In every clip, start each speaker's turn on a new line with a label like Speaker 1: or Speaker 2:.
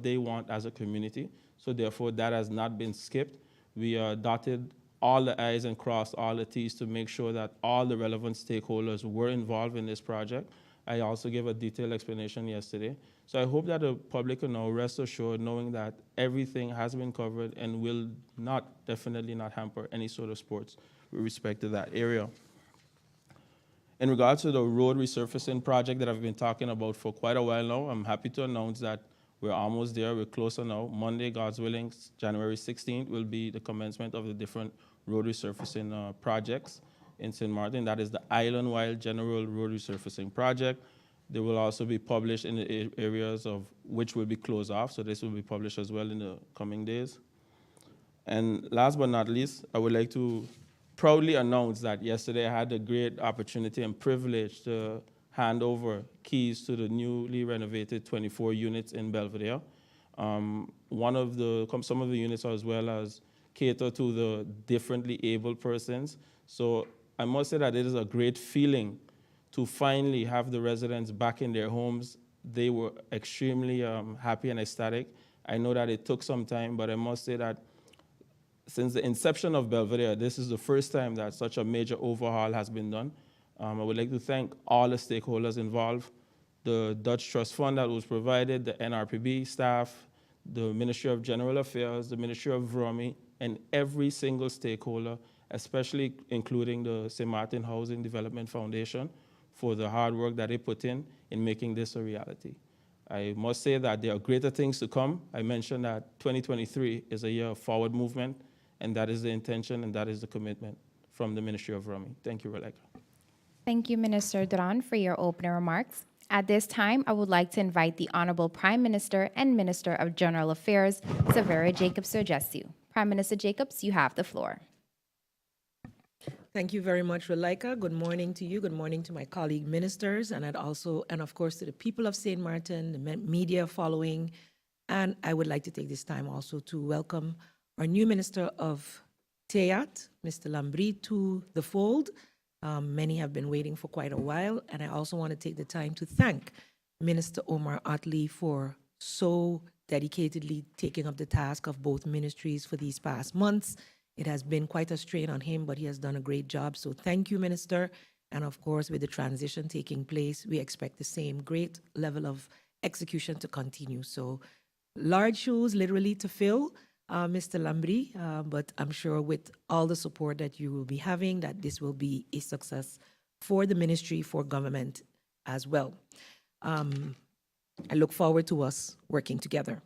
Speaker 1: they want as a community. So therefore, that has not been skipped. We dotted all the I's and crossed all the T's to make sure that all the relevant stakeholders were involved in this project. I also gave a detailed explanation yesterday. So I hope that the public can now rest assured knowing that everything has been covered and will not, definitely not hamper any sort of sports with respect to that area. In regards to the road resurfacing project that I've been talking about for quite a while now, I'm happy to announce that we're almost there. We're closer now. Monday, God's willing, January 16th, will be the commencement of the different road resurfacing projects in St. Martin. That is the Island-wide General Road Resurfacing Project. They will also be published in the areas of which will be closed off, so this will be published as well in the coming days. And last but not least, I would like to proudly announce that yesterday I had a great opportunity and privilege to hand over keys to the newly renovated 24 units in Belvedere. Some of the units as well as cater to the differently abled persons. So I must say that it is a great feeling to finally have the residents back in their homes. They were extremely happy and ecstatic. I know that it took some time, but I must say that since the inception of Belvedere, this is the first time that such a major overhaul has been done. I would like to thank all the stakeholders involved, the Dutch Trust Fund that was provided, the NRPB staff, the Ministry of General Affairs, the Ministry of VROMI, and every single stakeholder, especially including the St. Martin Housing Development Foundation, for the hard work that they put in making this a reality. I must say that there are greater things to come. I mentioned that 2023 is a year of forward movement, and that is the intention and that is the commitment from the Ministry of Rami. Thank you, Rebecca.
Speaker 2: Thank you, Minister Duran, for your opening remarks. At this time, I would like to invite the Honorable Prime Minister and Minister of General Affairs, Severa Jacobs, to address you. Prime Minister Jacobs, you have the floor.
Speaker 3: Thank you very much, Relaika. Good morning to you. Good morning to my colleague ministers, and of course, to the people of St. Martin, the media following. And I would like to take this time also to welcome our new Minister of TEAT, Mr. Lambri, to the fold. Many have been waiting for quite a while, and I also want to take the time to thank Minister Omar Otley for so dedicatedly taking up the task of both ministries for these past months. It has been quite a strain on him, but he has done a great job. So thank you, Minister. And of course, with the transition taking place, we expect the same great level of execution to continue. So large shoes literally to fill, Mr. Lambri, but I'm sure with all the support that you will be having, that this will be a success for the ministry, for government as well. I look forward to us working together.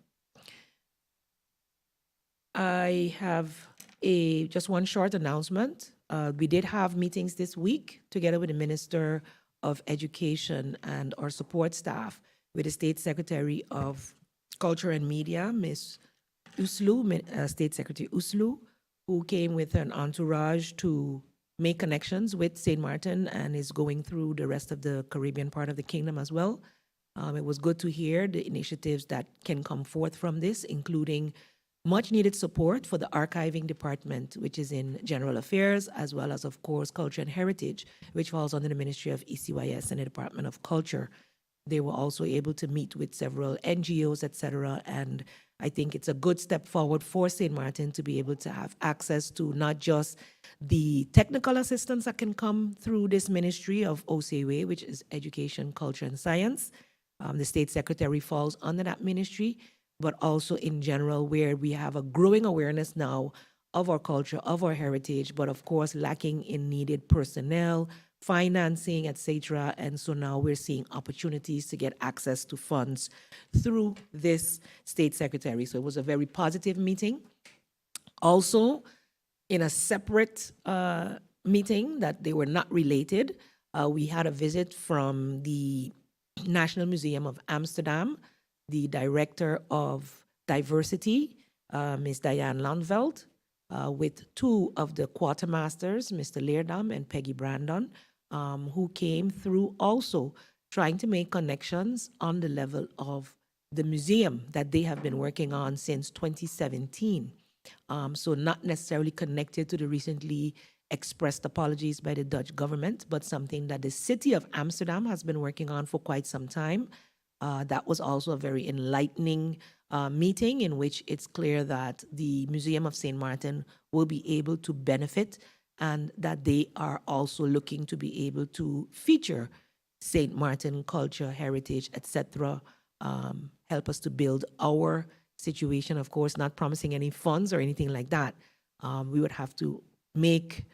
Speaker 3: I have just one short announcement. We did have meetings this week together with the Minister of Education and our support staff with the State Secretary of Culture and Media, Ms. Uslu, State Secretary Uslu, who came with an entourage to make connections with St. Martin and is going through the rest of the Caribbean part of the kingdom as well. It was good to hear the initiatives that can come forth from this, including much needed support for the archiving department, which is in General Affairs, as well as, of course, Culture and Heritage, which falls under the Ministry of ECYS and the Department of Culture. They were also able to meet with several NGOs, et cetera, and I think it's a good step forward for St. Martin to be able to have access to not just the technical assistance that can come through this ministry of OCWA, which is Education, Culture, and Science. The State Secretary falls under that ministry, but also in general, where we have a growing awareness now of our culture, of our heritage, but of course lacking in needed personnel, financing, etc. And so now we're seeing opportunities to get access to funds through this State Secretary. So it was a very positive meeting. Also, in a separate meeting that they were not related, we had a visit from the National Museum of Amsterdam, the Director of Diversity, Ms. Diane Landveld, with two of the quartermasters, Mr. Leerdam and Peggy Brandon, who came through also trying to make connections on the level of the museum that they have been working on since 2017. So not necessarily connected to the recently expressed apologies by the Dutch government, but something that the city of Amsterdam has been working on for quite some time. That was also a very enlightening meeting in which it's clear that the Museum of St. Martin will be able to benefit and that they are also looking to be able to feature St. Martin culture, heritage, etc. Help us to build our situation. Of course, not promising any funds or anything like that. We would have to make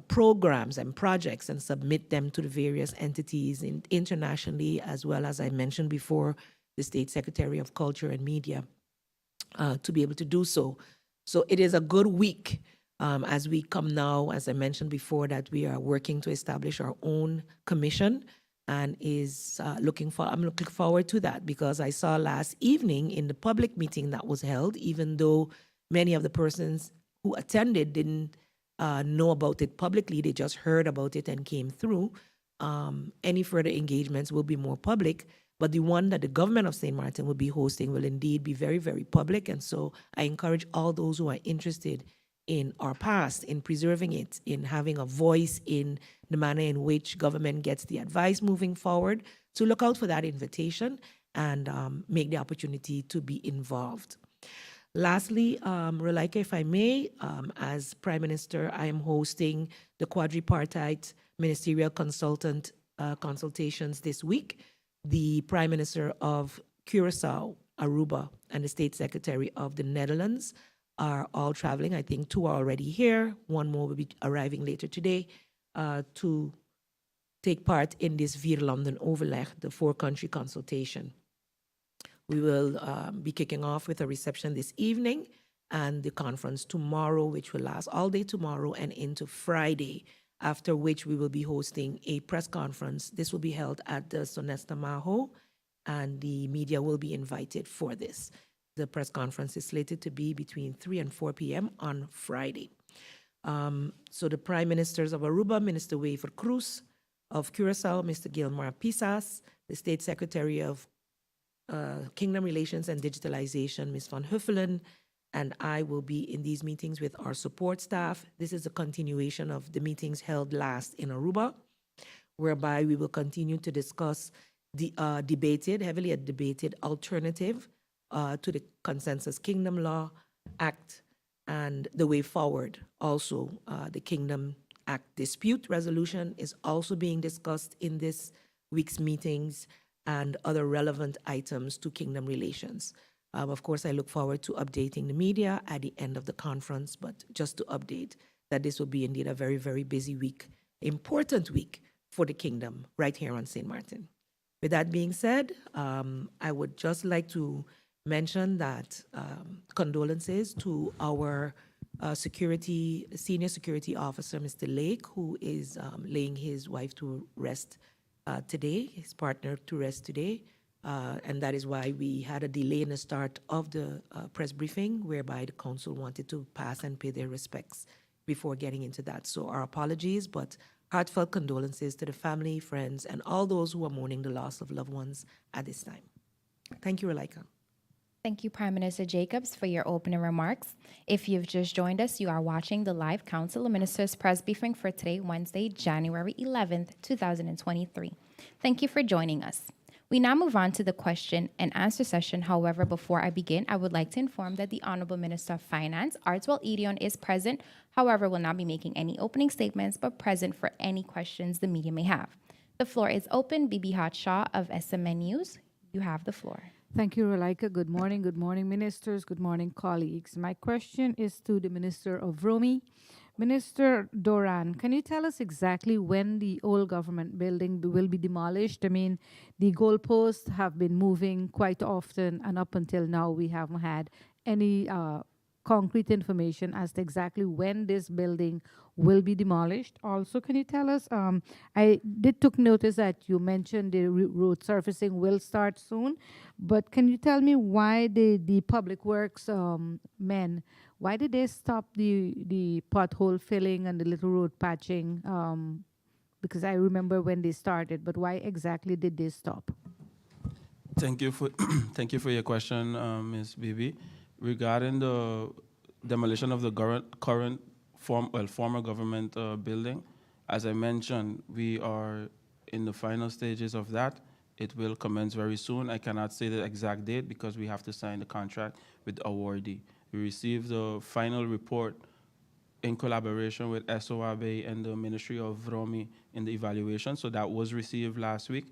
Speaker 3: programs and projects and submit them to the various entities internationally, as well as I mentioned before, the State Secretary of Culture and Media, to be able to do so. So it is a good week as we come now, as I mentioned before, that we are working to establish our own commission, and I'm looking forward to that, because I saw last evening in the public meeting that was held, even though many of the persons who attended didn't know about it publicly, they just heard about it and came through. Any further engagements will be more public, but the one that the government of St. Martin will be hosting will indeed be very, very public. And so I encourage all those who are interested in our past, in preserving it, in having a voice in the manner in which government gets the advice moving forward, to look out for that invitation and make the opportunity to be involved. Lastly, Rolika, if I may, as Prime Minister, I am hosting the quadripartite ministerial consultations this week. The Prime Minister of Curacao, Aruba, and the State Secretary of the Netherlands are all traveling. I think 2 are already here. 1 more will be arriving later today to take part in this Vier Landen Overleg, the 4-country consultation. We will be kicking off with a reception this evening and the conference tomorrow, which will last all day tomorrow and into Friday, after which we will be hosting a press conference. This will be held at the Sonesta Maho, and the media will be invited for this. The press conference is slated to be between 3 and 4 p.m. on Friday. So the Prime Ministers of Aruba, Minister Waver Cruz; of Curacao, Mr. Gilmar Pisas; the State Secretary of Kingdom Relations and Digitalization, Ms. Van Huffelen, and I will be in these meetings with our support staff. This is a continuation of the meetings held last in Aruba, whereby we will continue to discuss the heavily debated alternative to the Consensus Kingdom Law Act and the way forward. Also, the Kingdom Act dispute resolution is also being discussed in this week's meetings, and other relevant items to kingdom relations. Of course, I look forward to updating the media at the end of the conference, but just to update that this will be indeed a very, very busy week, important week for the kingdom right here on St. Martin. With that being said, I would just like to mention that condolences to our senior security officer, Mr. Lake, who is laying his wife to rest today, his partner to rest today. And that is why we had a delay in the start of the press briefing, whereby the council wanted to pass and pay their respects before getting into that. So our apologies, but heartfelt condolences to the family, friends, and all those who are mourning the loss of loved ones at this time. Thank you, Rolika.
Speaker 2: Thank you, Prime Minister Jacobs, for your opening remarks. If you've just joined us, you are watching the live Council of Ministers press briefing for today, Wednesday, January 11th, 2023. Thank you for joining us. We now move on to the question and answer session. However, before I begin, I would like to inform that the Honorable Minister of Finance, Artswell Edion, is present, however, will not be making any opening statements, but present for any questions the media may have. The floor is open. Bibi Hatshaw of SMN News, you have the floor.
Speaker 4: Thank you, Rolika. Good morning, ministers. Good morning, colleagues. My question is to the Minister of Romi. Minister Doran, can you tell us exactly when the old government building will be demolished? I mean, the goalposts have been moving quite often, and up until now, we haven't had any concrete information as to exactly when this building will be demolished. Also, can you tell us, I took notice that you mentioned the road surfacing will start soon, but can you tell me why the public works men, why did they stop the pothole filling and the little road patching? Because I remember when they started, but why exactly did they stop?
Speaker 1: Thank you for thank you for your question, Ms. Bibi. Regarding the demolition of the former government building, as I mentioned, we are in the final stages of that. it will commence very soon. I cannot say the exact date because we have to sign the contract with the awardee. We received the final report in collaboration with SOAB and the Ministry of Vromi in the evaluation. So that was received last week.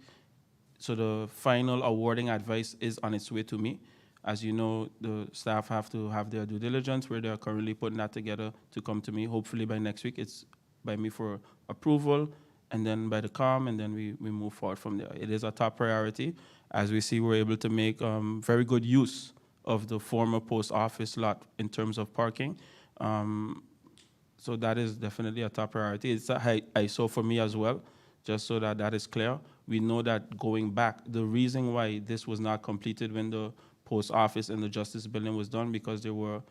Speaker 1: So the final awarding advice is on its way to me. As you know, the staff have to have their due diligence where they're currently putting that together to come to me. Hopefully by next week, it's by me for approval, and then by the CoM, and then we move forward from there. It is a top priority. As we see, we're able to make very good use of the former post office lot in terms of parking. So that is definitely a top priority. It's a high ISO for me as well, just so that that is clear. We know that going back, the reason why this was not completed when the post office and the justice building was done, because there were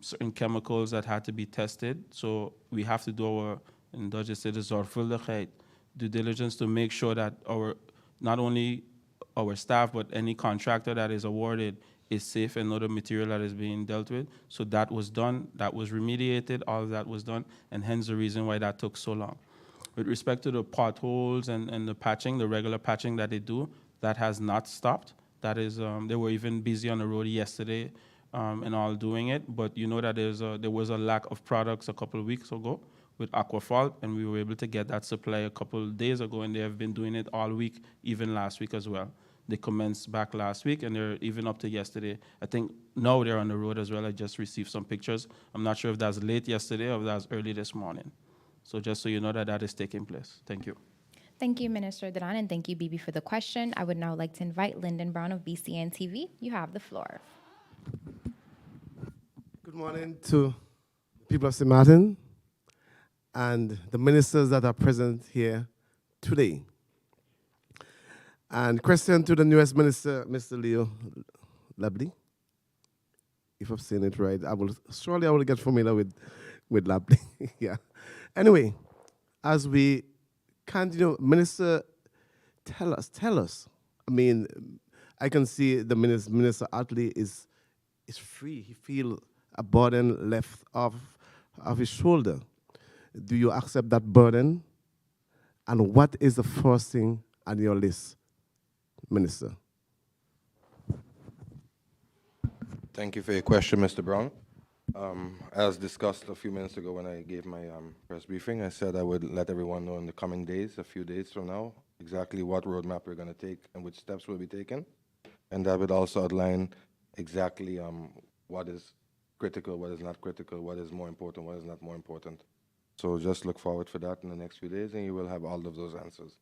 Speaker 1: certain chemicals that had to be tested. So we have to do our, in Dutch it says, zorgvuldigheid, due diligence to make sure that our, not only our staff, but any contractor that is awarded is safe and know the material that is being dealt with. So that was done, that was remediated, all of that was done, and hence the reason why that took so long. With respect to the potholes and the patching, the regular patching that they do, that has not stopped. That is, they were even busy on the road yesterday and all doing it, but you know that there was a lack of products a couple of weeks ago with Aquafalt, and we were able to get that supply a couple of days ago, and they have been doing it all week, even last week as well. They commenced back last week, and they're even up to yesterday. I think now they're on the road as well. I just received some pictures. I'm not sure if that's late yesterday or if that's early this morning. So just so you know that that is taking place. Thank you.
Speaker 2: Thank you, Minister Duran, and thank you, Bibi, for the question. I would now like to invite Lyndon Brown of BCN TV. You have the floor.
Speaker 5: Good morning to the people of St. Martin and the ministers that are present here today. And question to the newest minister, Mr. Leo Labdi. If I've seen it right, I will get familiar with Labdi. Yeah. Anyway, as we continue, Minister, tell us. I mean, I can see the Minister Atley is free. He feels a burden left off his shoulder. Do you accept that burden? And what is the first thing on your list, Minister?
Speaker 6: Thank you for your question, Mr. Brown. As discussed a few minutes ago when I gave my press briefing, I said I would let everyone know in the coming days, a few days from now, exactly what roadmap we're going to take and which steps will be taken. And that would also outline exactly what is critical, what is not critical, what is more important, what is not more important. So just look forward for that in the next few days, and you will have all of those answers.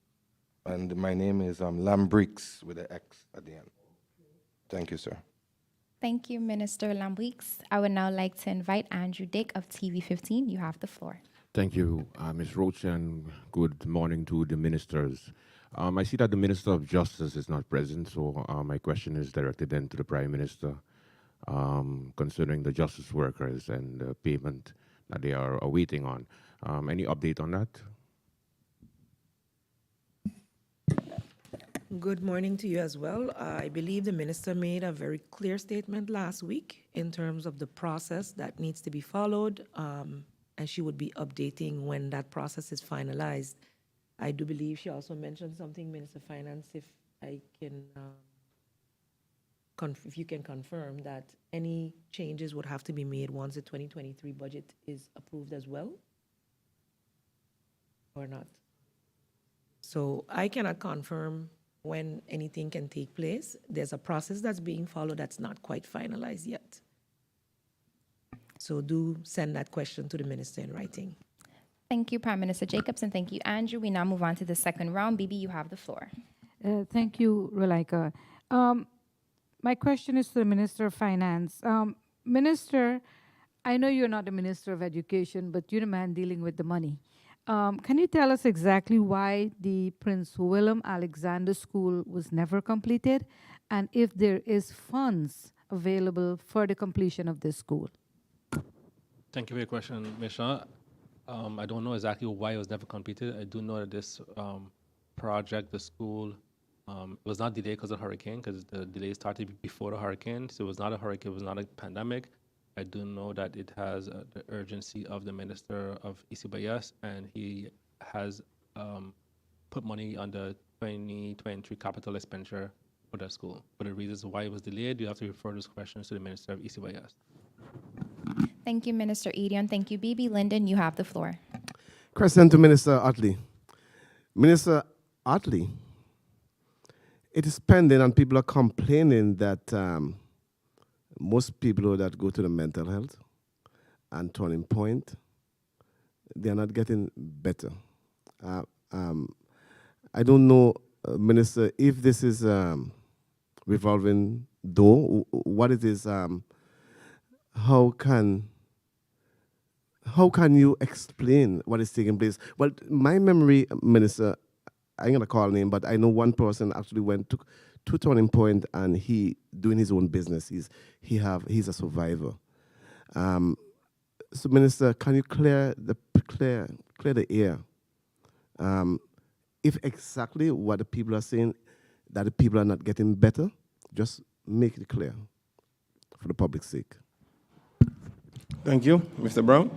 Speaker 6: And my name is Lambrix with an X at the end. Thank you, sir.
Speaker 2: Thank you, Minister Lambrix. I would now like to invite Andrew Dick of TV15. You have the floor.
Speaker 7: Thank you, Ms. Roach, and good morning to the ministers. I see that the Minister of Justice is not present, so my question is directed then to the Prime Minister concerning the justice workers and the payment that they are waiting on. Any update on that?
Speaker 3: Good morning to you as well. I believe the minister made a very clear statement last week in terms of the process that needs to be followed, and she would be updating when that process is finalized. I do believe she also mentioned something, Minister of Finance, if I can, if you can confirm that any changes would have to be made once the 2023 budget is approved as well, or not. So I cannot confirm when anything can take place. There's a process that's being followed that's not quite finalized yet. So do send that question to the minister in writing.
Speaker 2: Thank you, Prime Minister Jacobs, and thank you, Andrew. We now move on to the second round. Bibi, you have the floor.
Speaker 4: Thank you, Relaika. My question is to the Minister of Finance. Minister, I know you're not the Minister of Education, but you're the man dealing with the money. Can you tell us exactly why the Prince Willem Alexander School was never completed, and if there is funds available for the completion of this school?
Speaker 8: Thank you for your question, Misha. I don't know exactly why it was never completed. I do know that this project, the school, was not delayed because of hurricane, because the delay started before the hurricane. So it was not a hurricane, it was not a pandemic. I do know that it has the urgency of the Minister of Isibayas, and he has put money on the 2023 capital expenditure for the school. For the reasons why it was delayed, you have to refer those questions to the Minister of ECYS.
Speaker 2: Thank you, Minister Edion. Thank you, Bibi. Lyndon, you have the floor.
Speaker 5: Question to Minister Otley. Minister Otley, it is pending and people are complaining that most people that go to the mental health and Turning Point, they are not getting better. I don't know, Minister, if this is revolving door, what it is, how can you explain what is taking place? Well, my memory, Minister, I'm gonna call name, but I know one person actually went to Turning Point and he doing his own business. He's a survivor. So, Minister, can you clear the air? If exactly what the people are saying, that the people are not getting better, just make it clear for the public's sake.
Speaker 9: Thank you, Mr. Brown.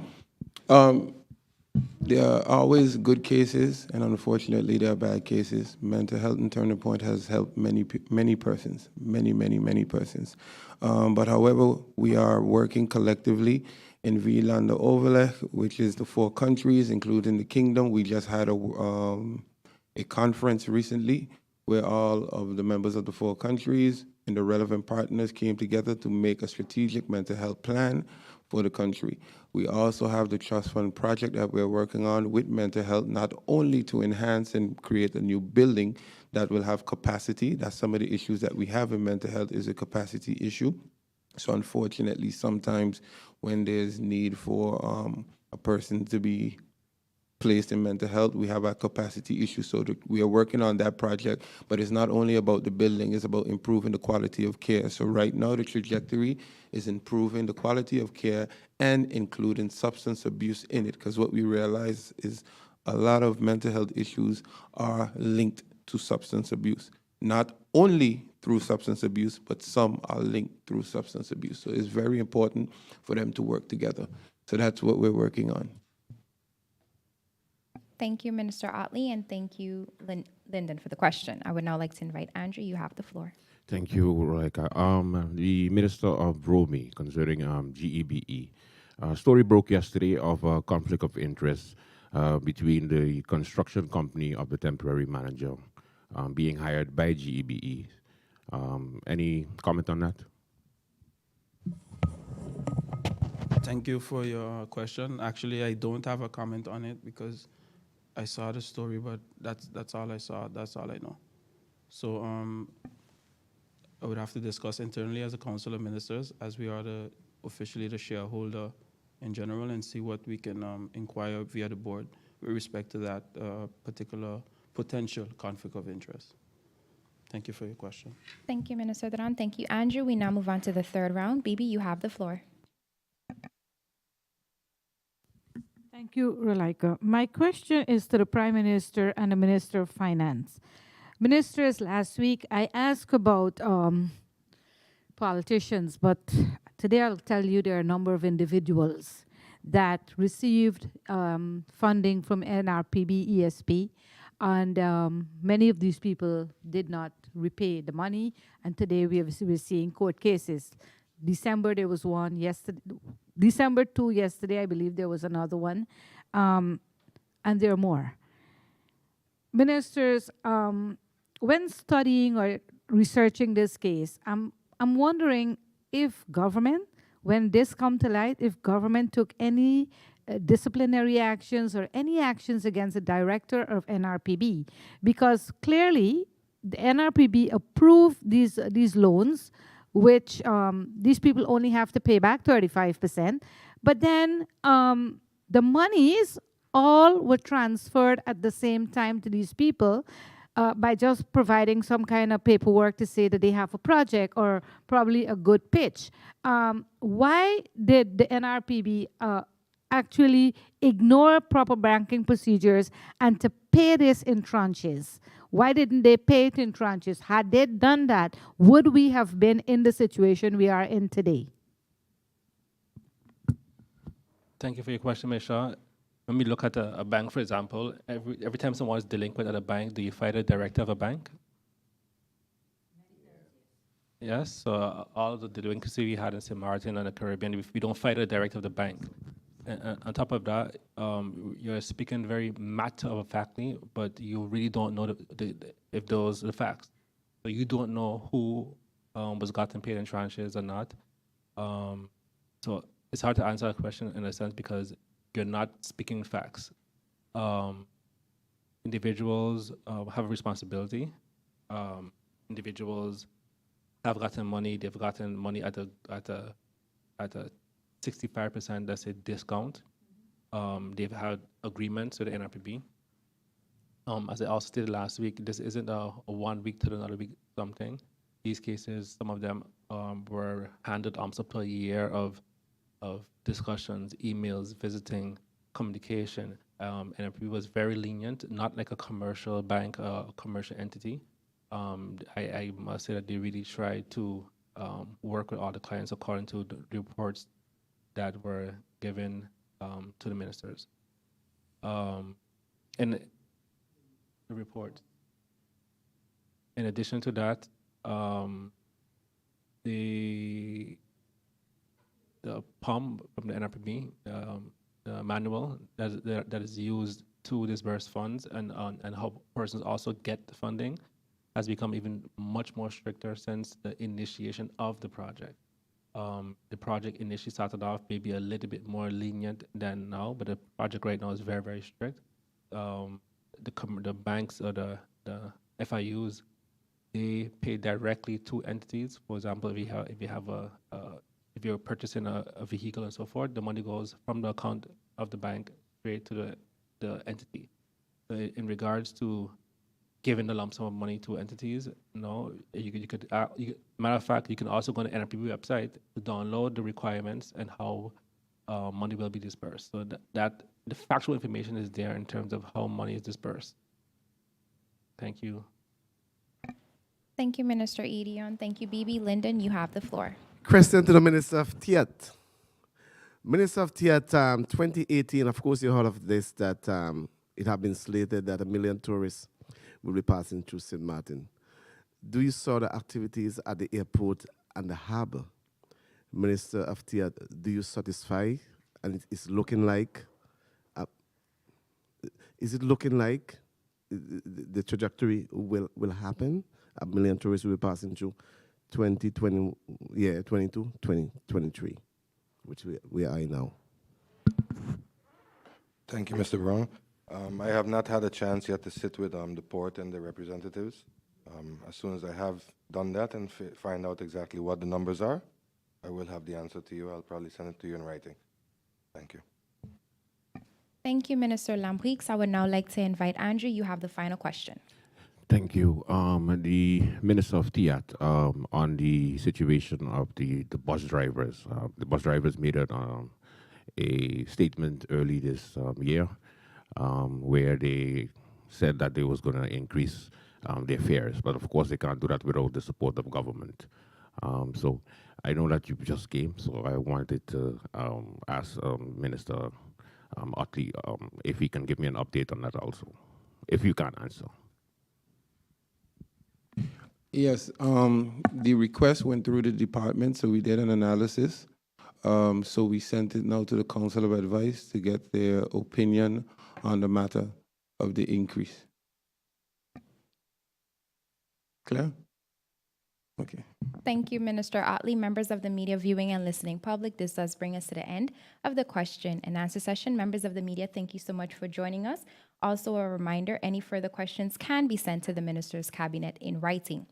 Speaker 9: There are always good cases, and unfortunately, there are bad cases. Mental health in Turning Point has helped many persons, many persons. But however, we are working collectively in VLAN Overleg, which is the 4 countries, including the Kingdom. We just had a conference recently where all of the members of the 4 countries and the relevant partners came together to make a strategic mental health plan for the country. We also have the trust fund project that we're working on with mental health, not only to enhance and create a new building that will have capacity. That's some of the issues that we have in mental health, is a capacity issue. So unfortunately, sometimes when there's need for a person to be placed in mental health, we have a capacity issue. So we are working on that project, but it's not only about the building, it's about improving the quality of care. So right now the trajectory is improving the quality of care and including substance abuse in it, because what we realize is a lot of mental health issues are linked to substance abuse. Not only through substance abuse, but some are linked through substance abuse. So it's very important for them to work together. So that's what we're working on.
Speaker 2: Thank you, Minister Otley, and thank you, Lyndon, for the question. I would now like to invite Andrew. You have the floor.
Speaker 7: Thank you, Roika. The Minister of Romy concerning GEBE. Story broke yesterday of a conflict of interest between the construction company of the temporary manager being hired by GEBE. Any comment on that?
Speaker 1: Thank you for your question. Actually, I don't have a comment on it because I saw the story, but that's all I saw. That's all I know. So I would have to discuss internally as a council of ministers, as we are officially the shareholder in general, and see what we can inquire via the board with respect to that particular potential conflict of interest. Thank you for your question.
Speaker 2: Thank you, Minister Duran. Thank you, Andrew. We now move on to the 3rd round. Bibi, you have the floor.
Speaker 4: Thank you, Rolika. My question is to the Prime Minister and the Minister of Finance. Ministers, last week I asked about politicians, but today I'll tell you there are a number of individuals that received funding from NRPB, ESP, and many of these people did not repay the money, and today we're seeing court cases. December there was one, yesterday, December 2 yesterday, I believe there was another one, and there are more. Ministers, when studying or researching this case, I'm wondering if government, when this come to light, if government took any disciplinary actions or any actions against the director of NRPB, because clearly the NRPB approved these loans, which these people only have to pay back 35%, but then the monies all were transferred at the same time to these people by just providing some kind of paperwork to say that they have a project or probably a good pitch. Why did the NRPB actually ignore proper banking procedures and to pay this in tranches? Why didn't they pay it in tranches? Had they done that, would we have been in the situation we are in today?
Speaker 8: Thank you for your question, Ms. Shaw. when we look at a bank, for example, every time someone is delinquent at a bank, do you fight a director of a bank? Yes, so all the delinquency we had in St. Martin and the Caribbean, if we don't fight a director of the bank. And on top of that, you're speaking very matter of factly, but you really don't know if those are the facts. So you don't know who was gotten paid in tranches or not. So it's hard to answer that question in a sense because you're not speaking facts. Individuals have a responsibility. Individuals have gotten money. They've gotten money at a 65%, let's say, discount. They've had agreements with the NRPB. As I also stated last week, this isn't a 1 week to another week something. These cases, some of them were handed almost up to a year of discussions, emails, visiting, communication. NRPB was very lenient, not like a commercial bank, a commercial entity. I must say that they really tried to work with all the clients according to the reports that were given to the ministers. And the report. In addition to that, the POM from the NRPB, the manual that is used to disburse funds and how persons also get the funding has become even much more stricter since the initiation of the project. The project initially started off maybe a little bit more lenient than now, but the project right now is very, very strict. The banks or the FIUs, they pay directly to entities. For example, if you're purchasing a vehicle and so forth, the money goes from the account of the bank straight to the entity. So in regards to giving the lump sum of money to entities, no, matter of fact, you can also go on the NRPB website to download the requirements and how money will be dispersed. So that the factual information is there in terms of how money is dispersed. Thank you.
Speaker 2: Thank you, Minister Edion. Thank you, Bibi. Lyndon, you have the floor.
Speaker 5: Question to the Minister of TIAT. Minister of TIAT, 2018, of course you heard of this, that it had been slated that 1 million tourists will be passing through St. Martin. Do you saw the activities at the airport and the harbor? Minister of TIAT, do you satisfy? And it's looking like, is it looking like the trajectory will happen? 1 million tourists will be passing through 2020, 22, 2023, which we are in now.
Speaker 6: Thank you, Mr. Brown. I have not had a chance yet to sit with the port and the representatives. As soon as I have done that and find out exactly what the numbers are, I will have the answer to you. I'll probably send it to you in writing. Thank you.
Speaker 2: Thank you, Minister Lambrix. I would now like to invite Andrew. You have the final question.
Speaker 7: Thank you. The Minister of TIAT, on the situation of the bus drivers. The bus drivers made a statement early this year where they said that they was going to increase their fares. But of course, they can't do that without the support of government. So I know that you just came, so I wanted to ask Minister Utley if he can give me an update on that also, if you can answer.
Speaker 9: Yes, the request went through the department, so we did an analysis. So we sent it now to the Council of Advice to get their opinion on the matter of the increase. Clear? Okay.
Speaker 2: Thank you, Minister Otley. Members of the media viewing and listening public, this does bring us to the end of the question and answer session. Members of the media, thank you so much for joining us. Also, a reminder, any further questions can be sent to the Minister's Cabinet in writing.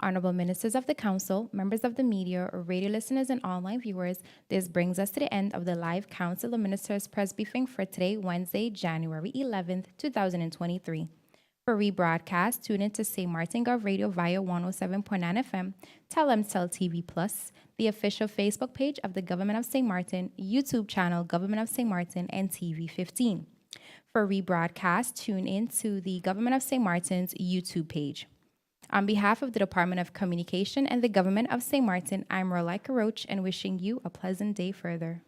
Speaker 2: Honorable Ministers of the Council, members of the media, or radio listeners and online viewers, this brings us to the end of the live Council of Ministers press briefing for today, Wednesday, January 11th, 2023. For rebroadcast, tune in to St. Martin Gov Radio via 107.9 FM, Telemcel TV Plus, the official Facebook page of the Government of St. Martin, YouTube channel Government of St. Martin, and TV 15. For rebroadcast, tune in to the Government of St. Martin's YouTube page. On behalf of the Department of Communication and the Government of St. Martin, I'm Roleika Roach and wishing you a pleasant day further.